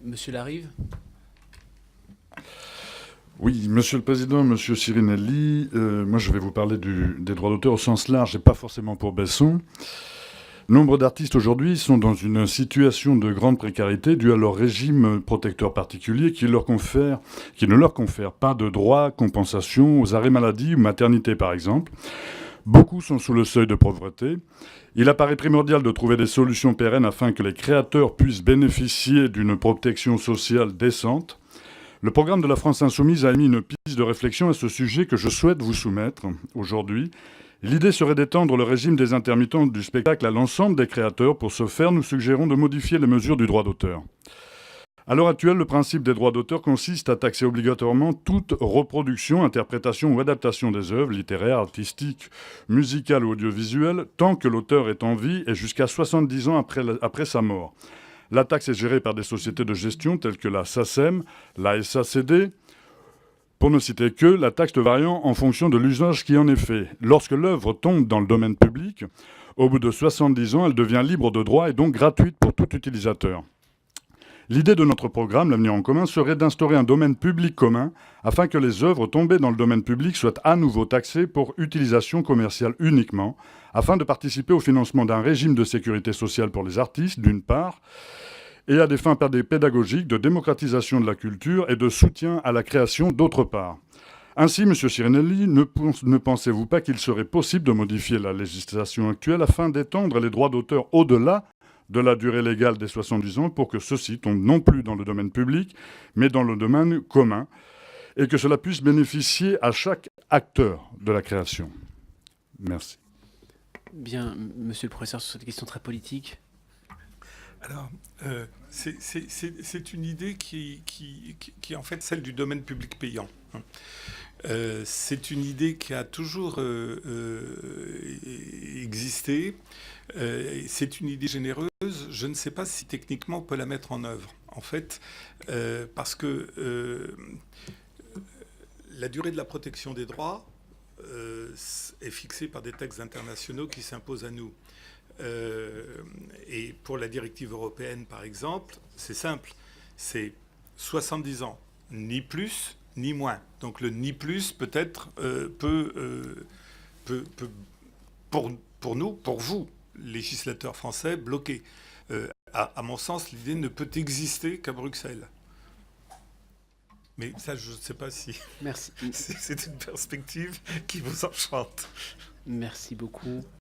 Monsieur Larive. Oui, Monsieur le Président, Monsieur Sirinelli, moi je vais vous parler des droits d'auteur au sens large et pas forcément pour Besson. Nombre d'artistes aujourd'hui sont dans une situation de grande précarité due à leur régime protecteur particulier qui ne leur confère pas de droits, compensation aux arrêts maladie ou maternité par exemple. Beaucoup sont sous le seuil de pauvreté. Il apparaît primordial de trouver des solutions pérennes afin que les créateurs puissent bénéficier d'une protection sociale décente. Le programme de la France Insoumise a émis une piste de réflexion à ce sujet que je souhaite vous soumettre aujourd'hui. L'idée serait d'étendre le régime des intermittents du spectacle à l'ensemble des créateurs. Pour ce faire, nous suggérons de modifier les mesures du droit d'auteur. À l'heure actuelle, le principe des droits d'auteur consiste à taxer obligatoirement toute reproduction, interprétation ou adaptation des œuvres littéraires, artistiques, musicales ou audiovisuelles, tant que l'auteur est en vie et jusqu'à 70 ans après sa mort. La taxe est gérée par des sociétés de gestion telles que la SACEM, la SACD, pour ne citer que, la taxe variant en fonction de l'usage qui en est fait. Lorsque l'œuvre tombe dans le domaine public, au bout de 70 ans, elle devient libre de droit et donc gratuite pour tout utilisateur. L'idée de notre programme, l'avenir en commun, serait d'instaurer un domaine public commun afin que les œuvres tombées dans le domaine public soient à nouveau taxées pour utilisation commerciale uniquement, afin de participer au financement d'un régime de sécurité sociale pour les artistes, d'une part, et à des fins pédagogiques, de démocratisation de la culture et de soutien à la création, d'autre part. Ainsi, M. Sirinelli, ne pensez-vous pas qu'il serait possible de modifier la législation actuelle afin d'étendre les droits d'auteur au-delà de la durée légale des 70 ans pour que ceux-ci tombent non plus dans le domaine public, mais dans le domaine commun, et que cela puisse bénéficier à chaque acteur de la création? Merci. Bien, monsieur le professeur, sur cette question très politique. Alors, c'est une idée qui est en fait celle du domaine public payant. C'est une idée qui a toujours existé. C'est une idée généreuse. Je ne sais pas si techniquement on peut la mettre en œuvre. En fait, parce que la durée de la protection des droits est fixée par des textes internationaux qui s'imposent à nous. Et pour la directive européenne, par exemple, c'est simple. C'est 70 ans, ni plus, ni moins. Donc le ni plus, peut-être, pour nous, pour vous, législateurs français, bloquer. À mon sens, l'idée ne peut exister qu'à Bruxelles. Mais ça, je ne sais pas si Merci. c'est une perspective qui vous enchante. Merci beaucoup.